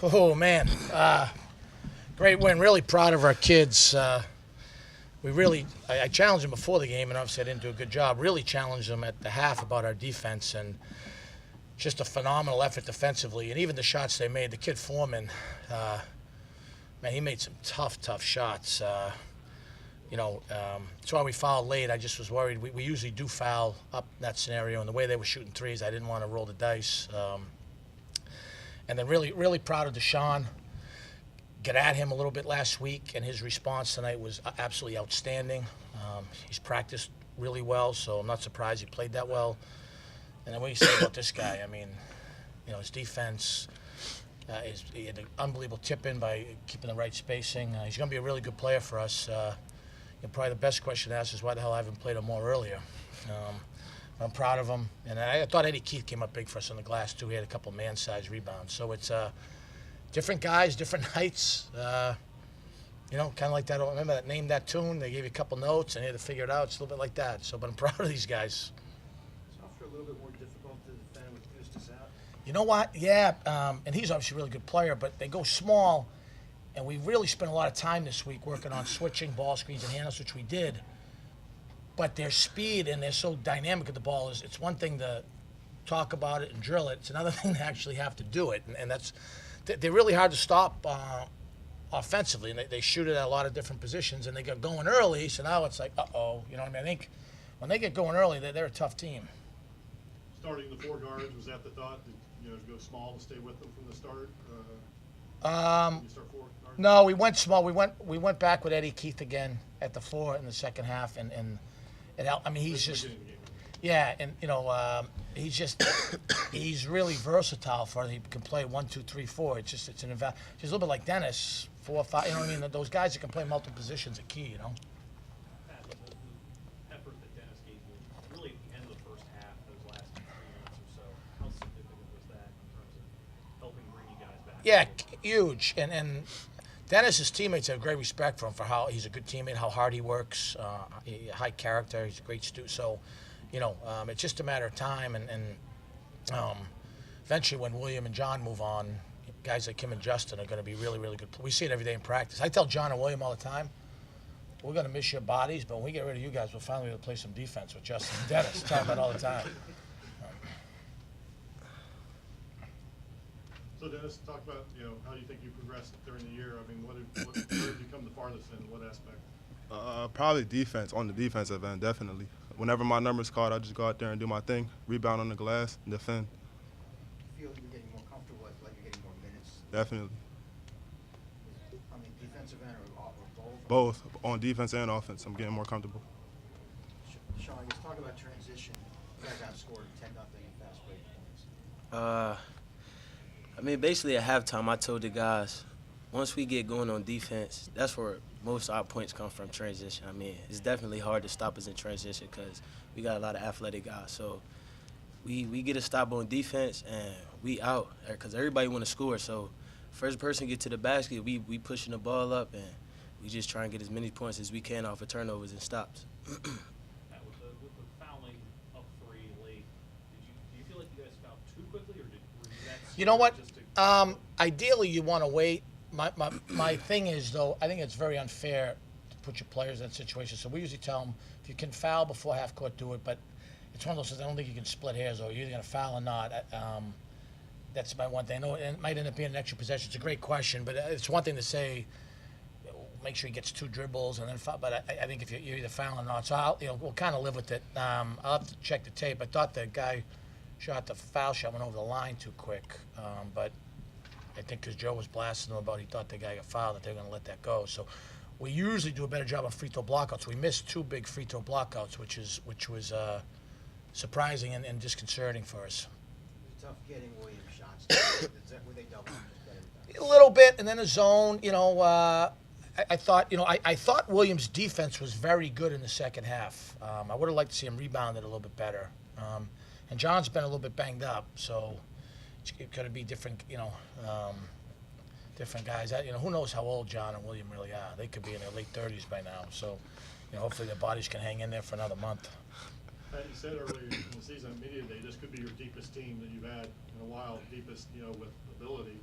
Oh man, great win. Really proud of our kids. I challenged them before the game, and obviously I didn't do a good job. Really challenged them at the half about our defense, and just a phenomenal effort defensively. And even the shots they made, the kid Foreman, man, he made some tough shots. That's why we fouled late. I just was worried. We usually do foul up in that scenario, and the way they were shooting threes, I didn't want to roll the dice. And then really proud of Deshaun. Get at him a little bit last week, and his response tonight was absolutely outstanding. He's practiced really well, so I'm not surprised he played that well. And then what do you say about this guy? I mean, his defense, he had an unbelievable tip-in by keeping the right spacing. He's going to be a really good player for us. Probably the best question to ask is why the hell I haven't played him more earlier. I'm proud of him. And I thought Eddie Keith came up big for us on the glass, too. He had a couple man-sized rebounds. So it's different guys, different heights. Kind of like that. Remember that Name That Tune? They gave you a couple notes, and you had to figure it out. It's a little bit like that. So, but I'm proud of these guys. Is Hofstra a little bit more difficult to defend with Eustace out? You know what? Yeah, and he's obviously a really good player, but they go small, and we really spent a lot of time this week working on switching ball screens and handles, which we did. But their speed and they're so dynamic at the ball it's one thing to talk about it and drill it. It's another thing to actually have to do it, and they're really hard to stop offensively, and they shoot it at a lot of different positions, and they get going early. So now it's like, uh-oh, you know what I mean? I think when they get going early, they're a tough team. Starting the four guards, was that the thought? To go small and stay with them from the start? You start four guards? No, we went small. We went back with Eddie Keith again at the 4 in the second half, and it helped. I mean, he's just, yeah, and he's really versatile for it. He can play 1, 2, 3, 4. It's a little bit like Dennis, 4, 5. You know what I mean? Those guys that can play multiple positions are key. Pat, the effort that Dennis gave you, really at the end of the first half, those last 3 minutes or so, how significant was that in terms of helping bring you guys back? Yeah, huge. And Dennis's teammates have great respect for him for how he's a good teammate, how hard he works, high character. He's a great student. So, it's just a matter of time. And eventually, when William and John move on, guys like him and Justin are going to be really, really good. We see it every day in practice. I tell John and William all the time, we're going to miss your bodies, but when we get rid of you guys, we'll finally be able to play some defense with Justin and Dennis. Tell them that all the time. So Dennis, talk about how you think you progressed during the year. I mean, where have you come the farthest in what aspect? Probably defense, on the defensive end, definitely. Whenever my number's called, I just go out there and do my thing, rebound on the glass, and defend. Do you feel you're getting more comfortable, like you're getting more minutes? Definitely. I mean, defensive end or both? Both, on defense and offense. I'm getting more comfortable. Sean, let's talk about transition. You guys outscored 10-0 in fast break points. Basically at halftime, I told the guys, once we get going on defense, that's where most of our points come from, transition. It's definitely hard to stop us in transition because we got a lot of athletic guys. So we get a stop on defense, and we out because everybody want to score. So first person get to the basket, we pushing the ball up, and we just try and get as many points as we can off of turnovers and stops. With the fouling up 3 late, do you feel like you guys fouled too quickly, or were you that? You know what? Just to Ideally, you want to wait. My thing is, though, I think it's very unfair to put your players in that situation. So we usually tell them, if you can foul before half court, do it. But it's one of those things, I don't think you can split hairs, or you're either going to foul or not. That's my one thing. I know it might end up being an extra possession. It's a great question, but it's one thing to say, make sure he gets 2 dribbles and then foul. But I think if you're either fouling or not, so we'll kind of live with it. I'll have to check the tape. I thought the guy shot the foul shot, went over the line too quick, but I think because Joe was blasting him about he thought the guy got fouled, that they're going to let that go. So we usually do a better job on free throw blockouts. We missed 2 big free throw blockouts, which was surprising and disconcerting for us. It was tough getting Williams shots. Were they double? A little bit, and then a zone. I thought Williams' defense was very good in the second half. I would have liked to see him rebound it a little bit better. And John's been a little bit banged up, so it could be different, different guys. Who knows how old John and William really are? They could be in their late 30s by now. So, hopefully their bodies can hang in there for another month. Pat, you said earlier in the season, media day, this could be your deepest team that you've had in a while, deepest, with ability.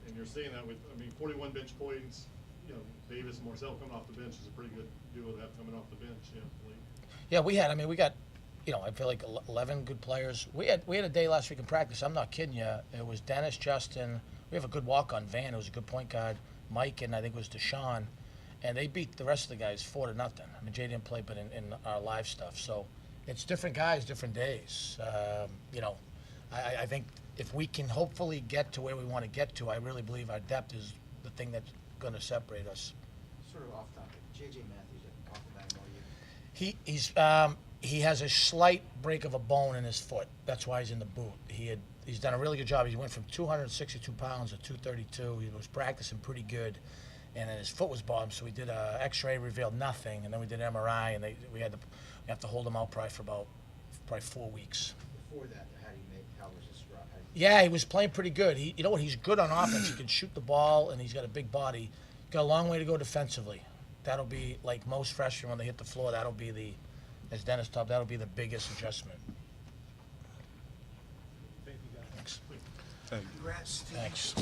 And you're seeing that with, I mean, 41 bench points, you know, Davis and Marcel coming off the bench is a pretty good duo to have coming off the bench, you know, the league. Yeah, we got, you know, I feel like 11 good players. We had a day last week in practice. I'm not kidding you. It was Dennis, Justin. We have a good walk-on Van, who was a good point guard. Mike, and I think it was Deshaun. And they beat the rest of the guys 4-0. I mean, Jay didn't play, but in our live stuff. So it's different guys, different days. You know, I think if we can hopefully get to where we want to get to, I really believe our depth is the thing that's going to separate us. Sort of off topic, J.J. Matthews off the back all year. He has a slight break of a bone in his foot. That's why he's in the boot. He's done a really good job. He went from 262 pounds to 232. He was practicing pretty good, and then his foot was bothered. So we did a X-ray, revealed nothing, and then we did an MRI, and we have to hold him out probably for about 4 weeks. Before that, how was his drop? Yeah, he was playing pretty good. You know what? He's good on offense. He can shoot the ball, and he's got a big body. Got a long way to go defensively. That'll be like most freshmen when they hit the floor. That'll be as Dennis talked, that'll be the biggest adjustment. Thank you, guys. Thanks. Thank you. Congrats, Steve. Thanks.